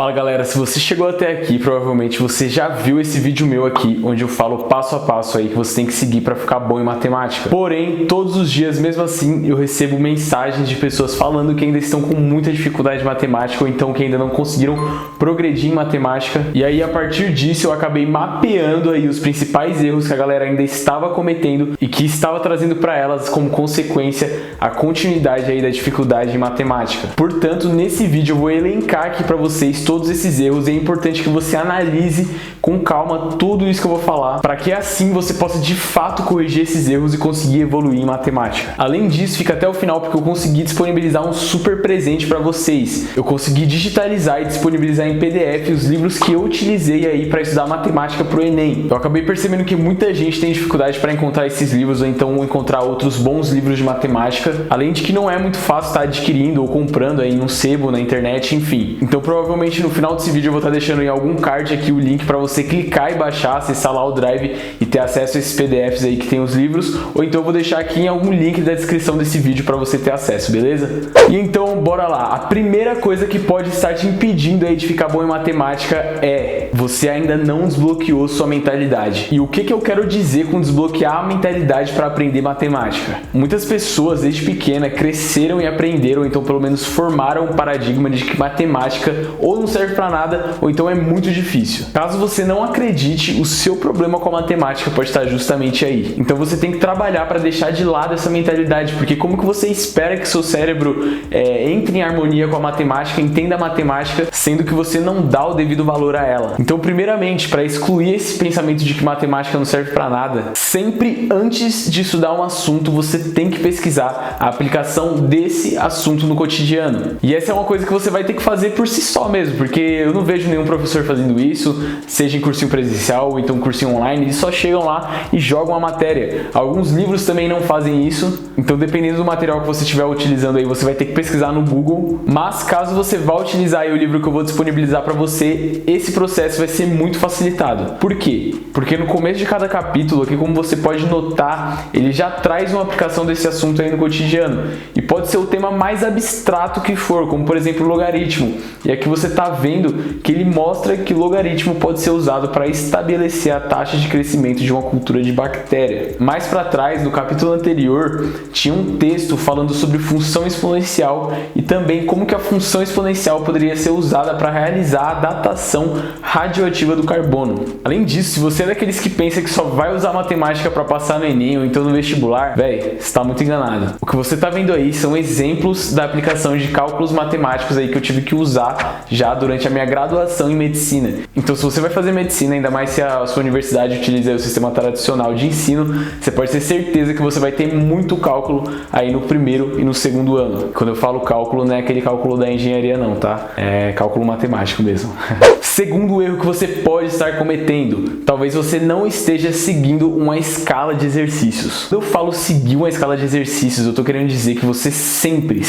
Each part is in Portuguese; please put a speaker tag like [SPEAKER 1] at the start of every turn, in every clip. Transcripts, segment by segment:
[SPEAKER 1] Fala galera, se você chegou até aqui, provavelmente você já viu esse vídeo meu aqui, onde eu falo passo a passo aí que você tem que seguir para ficar bom em matemática. Porém, todos os dias, mesmo assim, eu recebo mensagens de pessoas falando que ainda estão com muita dificuldade em matemática ou então que ainda não conseguiram progredir em matemática. E aí, a partir disso, eu acabei mapeando aí os principais erros que a galera ainda estava cometendo e que estava trazendo para elas como consequência a continuidade aí da dificuldade em matemática. Portanto, nesse vídeo eu vou elencar aqui para vocês todos esses erros e é importante que você analise com calma tudo isso que eu vou falar, para que assim você possa de fato corrigir esses erros e conseguir evoluir em matemática. Além disso, fica até o final porque eu consegui disponibilizar um super presente para vocês. Eu consegui digitalizar e disponibilizar em PDF os livros que eu utilizei aí para estudar matemática para o Enem. Eu acabei percebendo que muita gente tem dificuldade para encontrar esses livros ou então encontrar outros bons livros de matemática, além de que não é muito fácil estar adquirindo ou comprando aí em um sebo, na internet, enfim. Então provavelmente no final desse vídeo eu vou estar deixando em algum card aqui o link para você clicar e baixar, acessar lá o Drive e ter acesso a esses PDFs aí que tem os livros, ou então eu vou deixar aqui em algum link da descrição desse vídeo para você ter acesso, beleza? E então bora lá. A primeira coisa que pode estar te impedindo aí de ficar bom em matemática é você ainda não desbloqueou sua mentalidade. E o que eu quero dizer com desbloquear a mentalidade para aprender matemática? Muitas pessoas desde pequena cresceram e aprenderam, então pelo menos formaram um paradigma de que matemática ou não serve para nada ou então é muito difícil. Caso você não acredite, o seu problema com a matemática pode estar justamente aí. Então você tem que trabalhar para deixar de lado essa mentalidade, porque como que você espera que seu cérebro entre em harmonia com a matemática, entenda a matemática, sendo que você não dá o devido valor a ela? Então, primeiramente, para excluir esse pensamento de que matemática não serve para nada, sempre antes de estudar um assunto, você tem que pesquisar a aplicação desse assunto no cotidiano. E essa é uma coisa que você vai ter que fazer por si só mesmo, porque eu não vejo nenhum professor fazendo isso, seja em cursinho presencial ou então cursinho online, eles só chegam lá e jogam a matéria. Alguns livros também não fazem isso, então dependendo do material que você estiver utilizando aí, você vai ter que pesquisar no Google, mas caso você vá utilizar aí o livro que eu vou disponibilizar para você, esse processo vai ser muito facilitado. Por quê? Porque no começo de cada capítulo aqui, como você pode notar, ele já traz uma aplicação desse assunto aí no cotidiano, e pode ser o tema mais abstrato que for, como por exemplo o logaritmo, e aqui você está vendo que ele mostra que o logaritmo pode ser usado para estabelecer a taxa de crescimento de uma cultura de bactéria. Mais para trás, no capítulo anterior, tinha um texto falando sobre função exponencial e também como que a função exponencial poderia ser usada para realizar a datação radioativa do carbono. Além disso, se você é daqueles que pensa que só vai usar matemática para passar no Enem ou então no vestibular, você está muito enganado. O que você está vendo aí são exemplos da aplicação de cálculos matemáticos aí que eu tive que usar já durante a minha graduação em medicina. Então, se você vai fazer medicina, ainda mais se a sua universidade utiliza o sistema tradicional de ensino, você pode ter certeza que você vai ter muito cálculo aí no primeiro e no segundo ano. Quando eu falo cálculo, não é aquele cálculo da engenharia não, tá? É cálculo matemático mesmo. Segundo erro que você pode estar cometendo, talvez você não esteja seguindo uma escala de exercícios. Quando eu falo seguir uma escala de exercícios, eu tô querendo dizer que você sempre,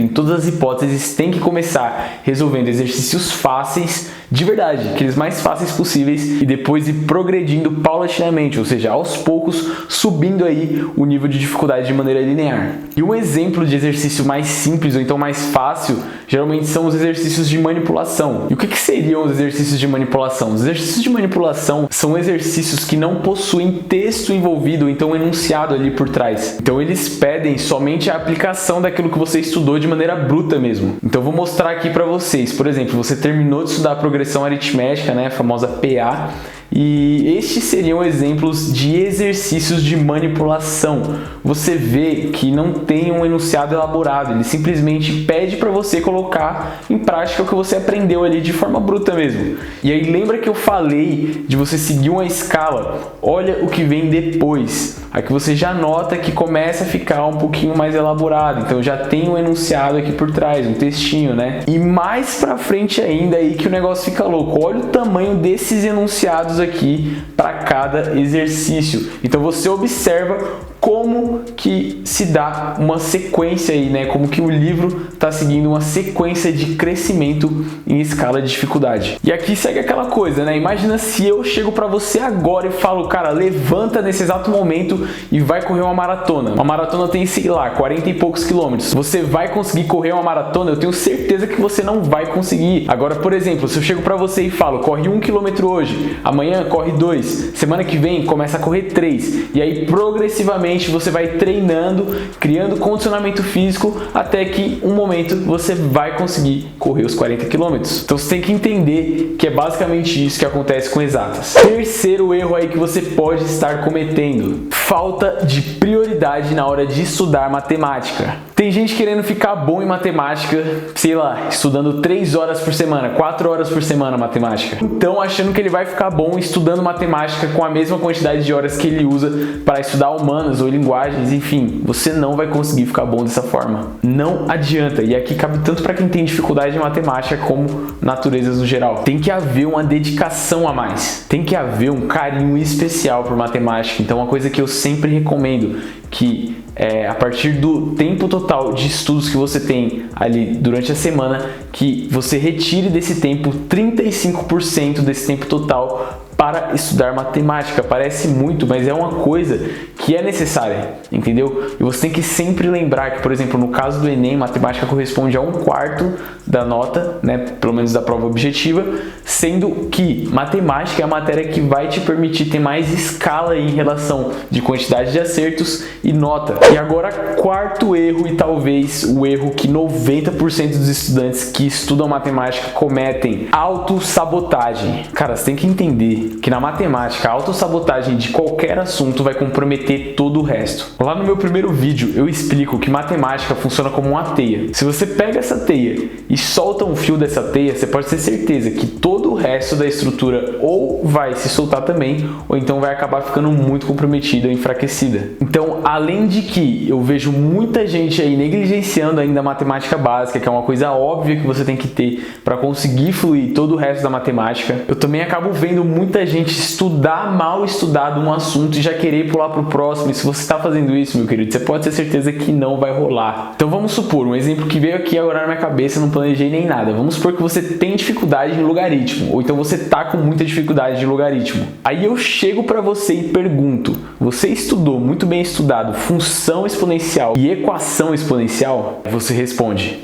[SPEAKER 1] em todas as hipóteses, tem que começar resolvendo exercícios fáceis, de verdade, aqueles mais fáceis possíveis, e depois ir progredindo paulatinamente, ou seja, aos poucos, subindo aí o nível de dificuldade de maneira linear. E um exemplo de exercício mais simples ou então mais fácil, geralmente são os exercícios de manipulação. E o que seriam os exercícios de manipulação? Os exercícios de manipulação são exercícios que não possuem texto envolvido ou então enunciado ali por trás. Então eles pedem somente a aplicação daquilo que você estudou de maneira bruta mesmo. Então eu vou mostrar aqui para vocês. Por exemplo, você terminou de estudar a progressão aritmética, né, a famosa PA, e estes seriam exemplos de exercícios de manipulação. Você vê que não tem um enunciado elaborado, ele simplesmente pede para você colocar em prática o que você aprendeu ali de forma bruta mesmo. E aí lembra que eu falei de você seguir uma escala? Olha o que vem depois. Aqui você já nota que começa a ficar um pouquinho mais elaborado, então já tem um enunciado aqui por trás, um textinho, né? E mais pra frente ainda aí que o negócio fica louco. Olha o tamanho desses enunciados aqui para cada exercício. Então você observa como que se dá uma sequência aí, né? Como que o livro está seguindo uma sequência de crescimento em escala de dificuldade. E aqui segue aquela coisa, né? Imagina se eu chego para você agora e falo, cara, levanta nesse exato momento e vai correr uma maratona. Uma maratona tem, sei lá, 40 e poucos quilômetros. Você vai conseguir correr uma maratona? Eu tenho certeza que você não vai conseguir. Agora, por exemplo, se eu chego para você e falo, corre 1 quilômetro hoje, amanhã corre 2, semana que vem começa a correr 3, e aí progressivamente você vai treinando, criando condicionamento físico, até que um momento você vai conseguir correr os 40 quilômetros. Então você tem que entender que é basicamente isso que acontece com exatas. Terceiro erro aí que você pode estar cometendo: falta de prioridade na hora de estudar matemática. Tem gente querendo ficar bom em matemática, sei lá, estudando 3 horas por semana, 4 horas por semana matemática. Então, achando que ele vai ficar bom estudando matemática com a mesma quantidade de horas que ele usa para estudar humanas ou linguagens, enfim, você não vai conseguir ficar bom dessa forma. Não adianta. E aqui cabe tanto para quem tem dificuldade em matemática como naturezas no geral. Tem que haver uma dedicação a mais. Tem que haver um carinho especial por matemática. Então, uma coisa que eu sempre recomendo, que a partir do tempo total de estudos que você tem ali durante a semana, que você retire desse tempo 35% desse tempo total para estudar matemática. Parece muito, mas é uma coisa que é necessária, entendeu? E você tem que sempre lembrar que, por exemplo, no caso do Enem, matemática corresponde a 1/4 da nota, né, pelo menos da prova objetiva, sendo que matemática é a matéria que vai te permitir ter mais escala em relação de quantidade de acertos e nota. E agora, quarto erro, e talvez o erro que 90% dos estudantes que estudam matemática cometem: autossabotagem. Cara, você tem que entender que na matemática a autossabotagem de qualquer assunto vai comprometer todo o resto. Lá no meu primeiro vídeo eu explico que matemática funciona como uma teia. Se você pega essa teia e solta um fio dessa teia, você pode ter certeza que todo o resto da estrutura ou vai se soltar também, ou então vai acabar ficando muito comprometida ou enfraquecida. Então, além de que eu vejo muita gente aí negligenciando ainda a matemática básica, que é uma coisa óbvia que você tem que ter para conseguir fluir todo o resto da matemática, eu também acabo vendo muita gente estudar mal estudado um assunto e já querer pular para o próximo. E se você está fazendo isso, meu querido, você pode ter certeza que não vai rolar. Então vamos supor, um exemplo que veio aqui agora na minha cabeça, não planejei nem nada. Vamos supor que você tem dificuldade em logaritmo, ou então você está com muita dificuldade de logaritmo. Aí eu chego para você e pergunto: você estudou muito bem estudado função exponencial e equação exponencial? Você responde: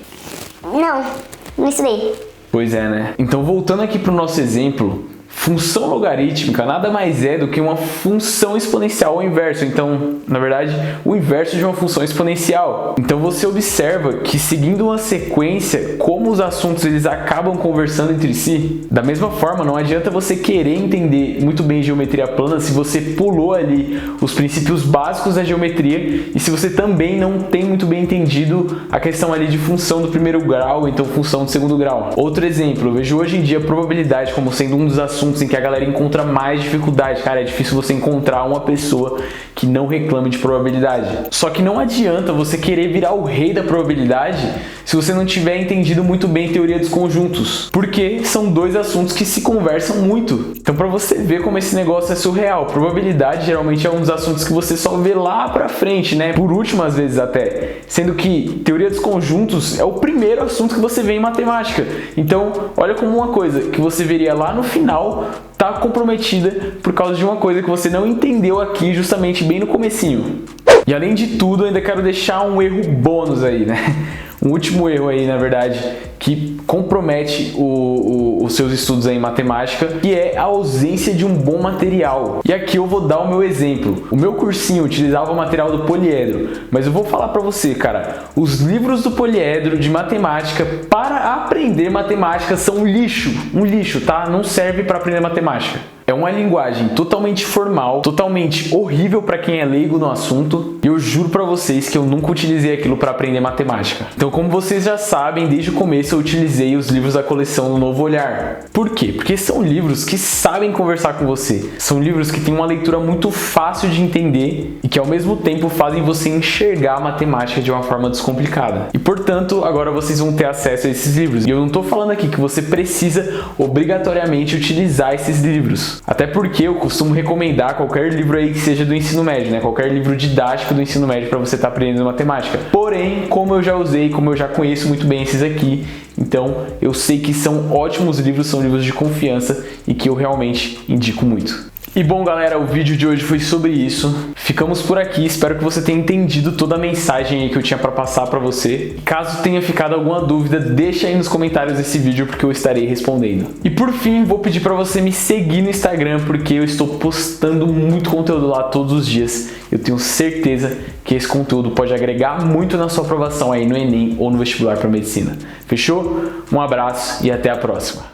[SPEAKER 2] não estudei.
[SPEAKER 1] Pois é, né? Então, voltando aqui para o nosso exemplo, função logarítmica nada mais é do que uma função exponencial ao inverso. Então, na verdade, o inverso de uma função exponencial. Então, você observa que, seguindo uma sequência, como os assuntos eles acabam conversando entre si. Da mesma forma, não adianta você querer entender muito bem geometria plana se você pulou ali os princípios básicos da geometria e se você também não tem muito bem entendido a questão ali de função do primeiro grau, então função do segundo grau. Outro exemplo, eu vejo hoje em dia a probabilidade como sendo um dos assuntos em que a galera encontra mais dificuldade. Cara, é difícil você encontrar uma pessoa que não reclame de probabilidade. Só que não adianta você querer virar o rei da probabilidade se você não tiver entendido muito bem teoria dos conjuntos, porque são dois assuntos que se conversam muito. Então, para você ver como esse negócio é surreal, probabilidade geralmente é um dos assuntos que você só vê lá pra frente, né? Por último, às vezes até. Sendo que teoria dos conjuntos é o primeiro assunto que você vê em matemática. Então, olha como uma coisa que você veria lá no final tá comprometida por causa de uma coisa que você não entendeu aqui justamente bem no comecinho. E além de tudo, ainda quero deixar um erro bônus aí, né? Um último erro aí, na verdade, que compromete os seus estudos aí em matemática, que é a ausência de um bom material. E aqui eu vou dar o meu exemplo. O meu cursinho utilizava o material do poliedro, mas eu vou falar pra você, cara, os livros do poliedro de matemática para aprender matemática são um lixo, tá? Não serve para aprender matemática. É uma linguagem totalmente formal, totalmente horrível para quem é leigo no assunto, e eu juro para vocês que eu nunca utilizei aquilo para aprender matemática. Então, como vocês já sabem, desde o começo eu utilizei os livros da coleção do Novo Olhar. Por quê? Porque são livros que sabem conversar com você. São livros que têm uma leitura muito fácil de entender e que ao mesmo tempo fazem você enxergar a matemática de uma forma descomplicada. E portanto, agora vocês vão ter acesso a esses livros. E eu não estou falando aqui que você precisa obrigatoriamente utilizar esses livros. livros. Até porque eu costumo recomendar qualquer livro aí que seja do ensino médio, né? Qualquer livro didático do ensino médio para você estar aprendendo matemática. Porém, como eu já usei, como eu já conheço muito bem esses aqui, então eu sei que são ótimos livros, são livros de confiança e que eu realmente indico muito. E bom, galera, o vídeo de hoje foi sobre isso. Ficamos por aqui, espero que você tenha entendido toda a mensagem aí que eu tinha para passar para você. Caso tenha ficado alguma dúvida, deixa aí nos comentários desse vídeo porque eu estarei respondendo. E por fim, vou pedir para você me seguir no Instagram porque eu estou postando muito conteúdo lá todos os dias. Eu tenho certeza que esse conteúdo pode agregar muito na sua aprovação aí no Enem ou no vestibular para medicina. Fechou? Um abraço e até a próxima.